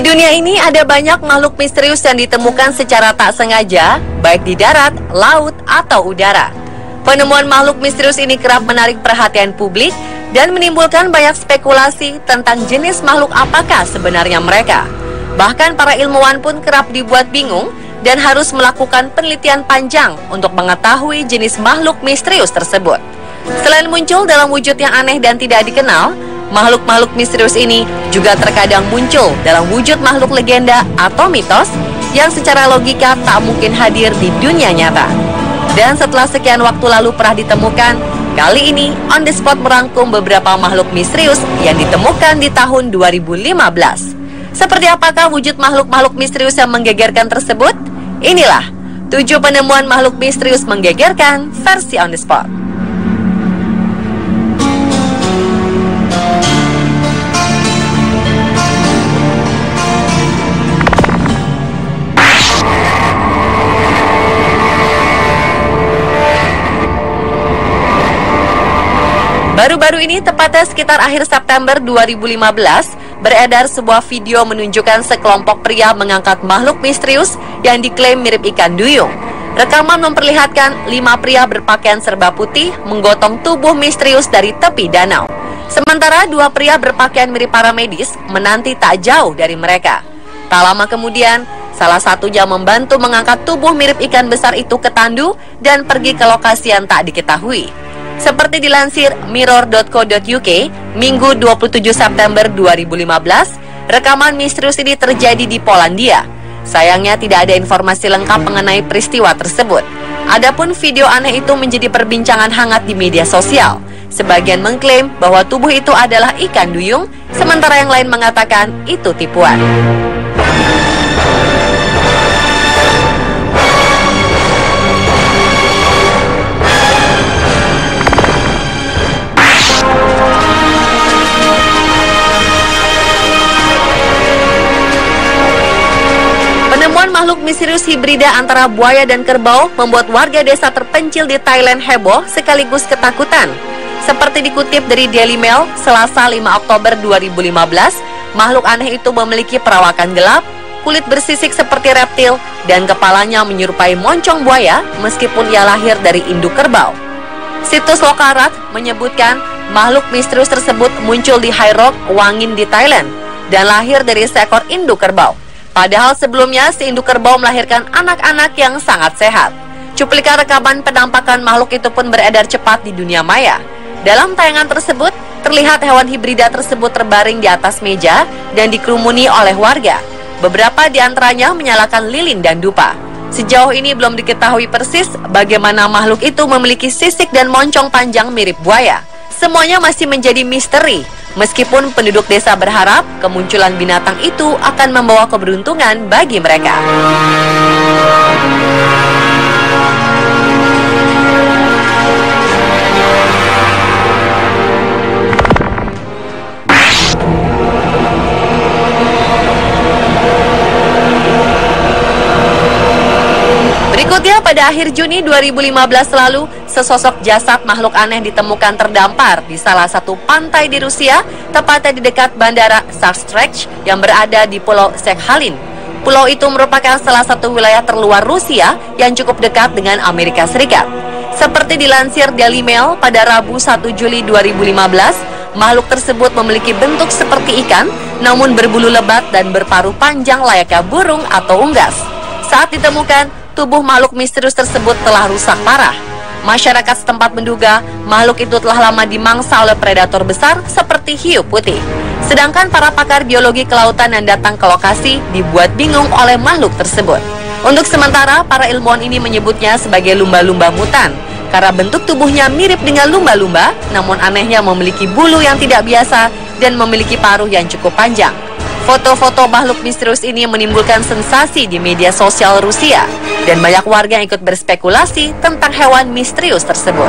Di dunia ini ada banyak makhluk misterius yang ditemukan secara tak sengaja, baik di darat, laut, atau udara. Penemuan makhluk misterius ini kerap menarik perhatian publik dan menimbulkan banyak spekulasi tentang jenis makhluk apakah sebenarnya mereka. Bahkan para ilmuwan pun kerap dibuat bingung dan harus melakukan penelitian panjang untuk mengetahui jenis makhluk misterius tersebut. Selain muncul dalam wujud yang aneh dan tidak dikenal, makhluk-makhluk misterius ini juga terkadang muncul dalam wujud makhluk legenda atau mitos yang secara logika tak mungkin hadir di dunia nyata. Dan setelah sekian waktu lalu pernah ditemukan, kali ini On The Spot merangkum beberapa makhluk misterius yang ditemukan di tahun 2015. Seperti apakah wujud makhluk-makhluk misterius yang menggegerkan tersebut? Inilah 7 penemuan makhluk misterius menggegerkan versi On The Spot. Baru-baru ini, tepatnya sekitar akhir September 2015, beredar sebuah video menunjukkan sekelompok pria mengangkat makhluk misterius yang diklaim mirip ikan duyung. Rekaman memperlihatkan 5 pria berpakaian serba putih menggotong tubuh misterius dari tepi danau. Sementara 2 pria berpakaian mirip para medis menanti tak jauh dari mereka. Tak lama kemudian, salah satunya membantu mengangkat tubuh mirip ikan besar itu ke tandu dan pergi ke lokasi yang tak diketahui. Seperti dilansir mirror.co.uk, Minggu 27 September 2015, rekaman misterius ini terjadi di Polandia. Sayangnya tidak ada informasi lengkap mengenai peristiwa tersebut. Adapun video aneh itu menjadi perbincangan hangat di media sosial. Sebagian mengklaim bahwa tubuh itu adalah ikan duyung, sementara yang lain mengatakan itu tipuan. Penemuan makhluk misterius hibrida antara buaya dan kerbau membuat warga desa terpencil di Thailand heboh sekaligus ketakutan. Seperti dikutip dari Daily Mail, Selasa 5 Oktober 2015, makhluk aneh itu memiliki perawakan gelap, kulit bersisik seperti reptil, dan kepalanya menyerupai moncong buaya meskipun ia lahir dari induk kerbau. Situs Lokarat menyebutkan makhluk misterius tersebut muncul di Hai Rok, Wangin di Thailand, dan lahir dari seekor induk kerbau. Padahal sebelumnya si induk kerbau melahirkan anak-anak yang sangat sehat. Cuplikan rekaman penampakan makhluk itu pun beredar cepat di dunia maya. Dalam tayangan tersebut, terlihat hewan hibrida tersebut terbaring di atas meja dan dikerumuni oleh warga. Beberapa di antaranya menyalakan lilin dan dupa. Sejauh ini belum diketahui persis bagaimana makhluk itu memiliki sisik dan moncong panjang mirip buaya. Semuanya masih menjadi misteri. Meskipun penduduk desa berharap kemunculan binatang itu akan membawa keberuntungan bagi mereka. Berikutnya, pada akhir Juni 2015 lalu, sesosok jasad makhluk aneh ditemukan terdampar di salah satu pantai di Rusia, tepatnya di dekat bandara Sakstrech yang berada di Pulau Sakhalin. Pulau itu merupakan salah satu wilayah terluar Rusia yang cukup dekat dengan Amerika Serikat. Seperti dilansir Daily Mail pada Rabu 1 Juli 2015, makhluk tersebut memiliki bentuk seperti ikan, namun berbulu lebat dan berparuh panjang layaknya burung atau unggas. Saat ditemukan, tubuh makhluk misterius tersebut telah rusak parah. Masyarakat setempat menduga makhluk itu telah lama dimangsa oleh predator besar seperti hiu putih. Sedangkan para pakar biologi kelautan yang datang ke lokasi dibuat bingung oleh makhluk tersebut. Untuk sementara, para ilmuwan ini menyebutnya sebagai lumba-lumba mutan karena bentuk tubuhnya mirip dengan lumba-lumba, namun anehnya memiliki bulu yang tidak biasa dan memiliki paruh yang cukup panjang. Foto-foto makhluk misterius ini menimbulkan sensasi di media sosial Rusia, dan banyak warga yang ikut berspekulasi tentang hewan misterius tersebut.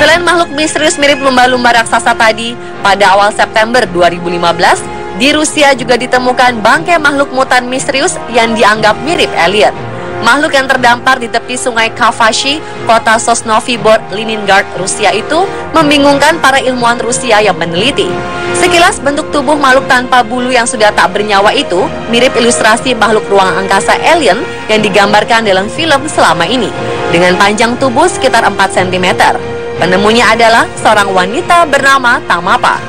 Selain makhluk misterius mirip lumba-lumba raksasa tadi, pada awal September 2015, Di Rusia juga ditemukan bangkai makhluk mutan misterius yang dianggap mirip alien. Makhluk yang terdampar di tepi sungai Kavashi, kota Sosnovy Bor, Leningrad, Rusia itu membingungkan para ilmuwan Rusia yang meneliti. Sekilas bentuk tubuh makhluk tanpa bulu yang sudah tak bernyawa itu mirip ilustrasi makhluk ruang angkasa alien yang digambarkan dalam film selama ini, dengan panjang tubuh sekitar 4 cm. Penemunya adalah seorang wanita bernama Tamapa.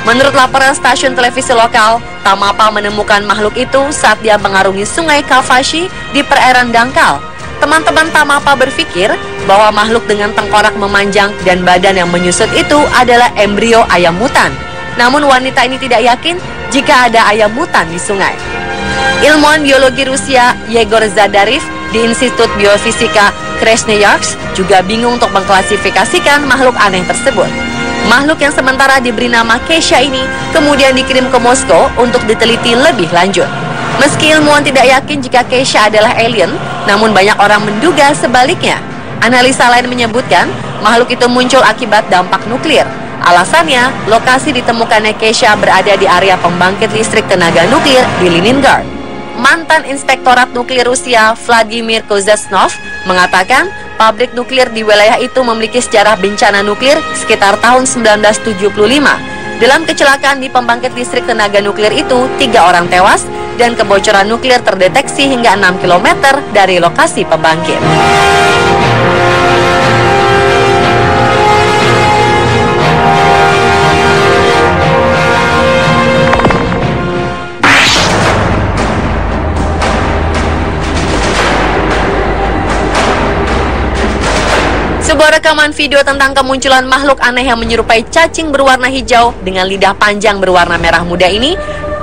Menurut laporan stasiun televisi lokal, Tamapa menemukan makhluk itu saat dia mengarungi sungai Kavashi di perairan dangkal. Teman-teman Tamapa berpikir bahwa makhluk dengan tengkorak memanjang dan badan yang menyusut itu adalah embrio ayam mutan. Namun wanita ini tidak yakin jika ada ayam mutan di sungai. Ilmuwan biologi Rusia Yegor Zadarev di Institut Biofisika Krasnoyarsk juga bingung untuk mengklasifikasikan makhluk aneh tersebut. Makhluk yang sementara diberi nama Keisha ini kemudian dikirim ke Moskow untuk diteliti lebih lanjut. Meski ilmuwan tidak yakin jika Keisha adalah alien, namun banyak orang menduga sebaliknya. Analisa lain menyebutkan makhluk itu muncul akibat dampak nuklir. Alasannya, lokasi ditemukannya Keisha berada di area pembangkit listrik tenaga nuklir di Leningrad. Mantan Inspektorat Nuklir Rusia Vladimir Kozasnov mengatakan pabrik nuklir di wilayah itu memiliki sejarah bencana nuklir sekitar tahun 1975. Dalam kecelakaan di pembangkit listrik tenaga nuklir itu, 3 orang tewas dan kebocoran nuklir terdeteksi hingga 6 km dari lokasi pembangkit. Sebuah rekaman video tentang kemunculan makhluk aneh yang menyerupai cacing berwarna hijau dengan lidah panjang berwarna merah muda ini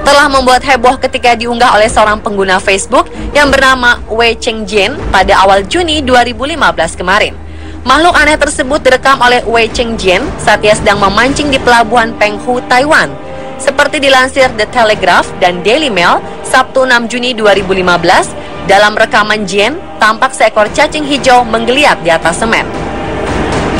telah membuat heboh ketika diunggah oleh seorang pengguna Facebook yang bernama Wei Chengjian pada awal Juni 2015 kemarin. Makhluk aneh tersebut direkam oleh Wei Chengjian saat ia sedang memancing di pelabuhan Penghu, Taiwan. Seperti dilansir The Telegraph dan Daily Mail, Sabtu 6 Juni 2015, dalam rekaman Jian, tampak seekor cacing hijau menggeliat di atas semen.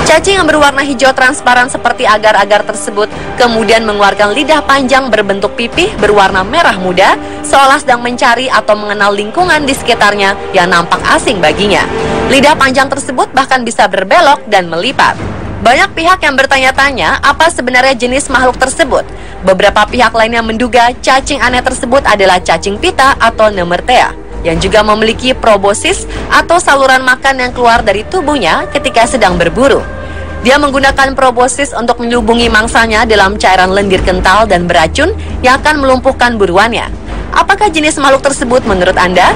Cacing yang berwarna hijau transparan seperti agar-agar tersebut kemudian mengeluarkan lidah panjang berbentuk pipih berwarna merah muda, seolah sedang mencari atau mengenal lingkungan di sekitarnya yang nampak asing baginya. Lidah panjang tersebut bahkan bisa berbelok dan melipat. Banyak pihak yang bertanya-tanya apa sebenarnya jenis makhluk tersebut. Beberapa pihak lainnya menduga cacing aneh tersebut adalah cacing pita atau Nemertea, yang juga memiliki proboscis atau saluran makan yang keluar dari tubuhnya ketika sedang berburu. Dia menggunakan proboscis untuk menyelubungi mangsanya dalam cairan lendir kental dan beracun yang akan melumpuhkan buruannya. Apakah jenis makhluk tersebut menurut Anda?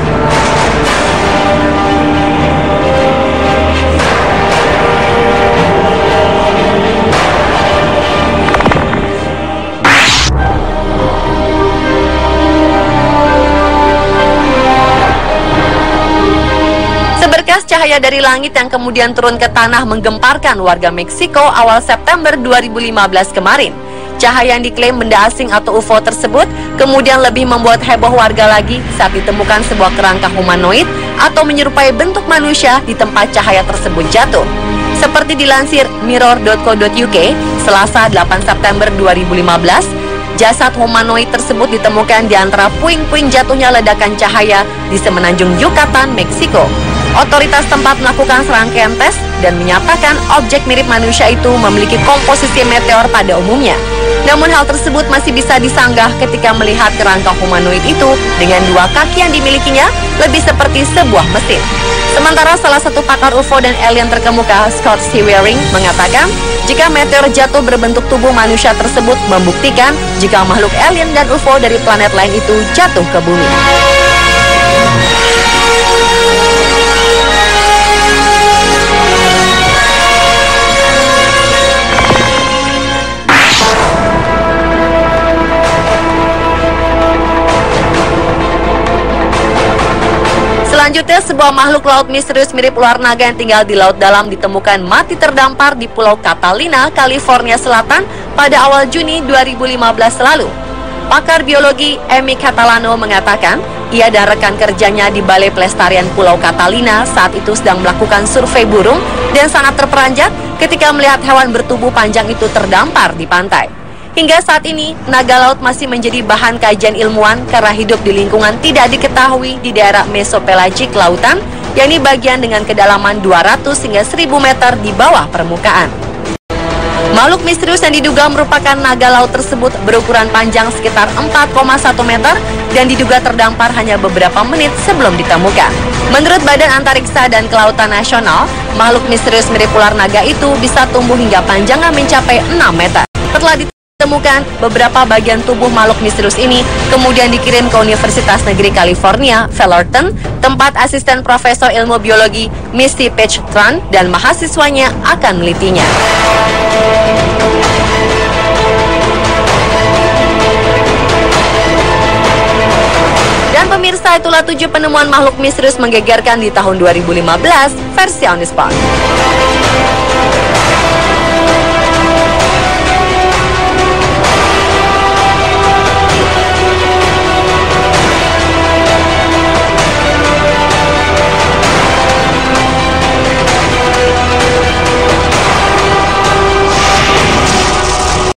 Cahaya dari langit yang kemudian turun ke tanah menggemparkan warga Meksiko awal September 2015 kemarin. Cahaya yang diklaim benda asing atau UFO tersebut kemudian lebih membuat heboh warga lagi saat ditemukan sebuah kerangka humanoid atau menyerupai bentuk manusia di tempat cahaya tersebut jatuh. Seperti dilansir mirror.co.uk, Selasa 8 September 2015, jasad humanoid tersebut ditemukan di antara puing-puing jatuhnya ledakan cahaya di semenanjung Yucatan, Meksiko. Otoritas tempat melakukan serangkaian tes dan menyatakan objek mirip manusia itu memiliki komposisi meteor pada umumnya. Namun hal tersebut masih bisa disanggah ketika melihat kerangka humanoid itu dengan 2 kaki yang dimilikinya lebih seperti sebuah mesin. Sementara salah satu pakar UFO dan alien terkemuka, Scott C. Waring, mengatakan jika meteor jatuh berbentuk tubuh manusia tersebut membuktikan jika makhluk alien dan UFO dari planet lain itu jatuh ke bumi. Selanjutnya, sebuah makhluk laut misterius mirip ular naga yang tinggal di laut dalam ditemukan mati terdampar di Pulau Catalina, California Selatan pada awal Juni 2015 lalu. Pakar biologi Amy Catalano mengatakan ia dan rekan kerjanya di Balai Pelestarian Pulau Catalina saat itu sedang melakukan survei burung dan sangat terperanjat ketika melihat hewan bertubuh panjang itu terdampar di pantai. Hingga saat ini, naga laut masih menjadi bahan kajian ilmuwan karena hidup di lingkungan tidak diketahui di daerah mesopelagik lautan, yakni bagian dengan kedalaman 200 hingga 1000 meter di bawah permukaan. Makhluk misterius yang diduga merupakan naga laut tersebut berukuran panjang sekitar 4,1 meter dan diduga terdampar hanya beberapa menit sebelum ditemukan. Menurut Badan Antariksa dan Kelautan Nasional, makhluk misterius mirip ular naga itu bisa tumbuh hingga panjangnya mencapai 6 meter. Setelah ditemukan, beberapa bagian tubuh makhluk misterius ini kemudian dikirim ke Universitas Negeri California, Fullerton, tempat asisten profesor ilmu biologi Misty Page Tran dan mahasiswanya akan melitinya. Dan pemirsa, itulah 7 penemuan makhluk misterius menggegerkan di tahun 2015 versi On The Spot.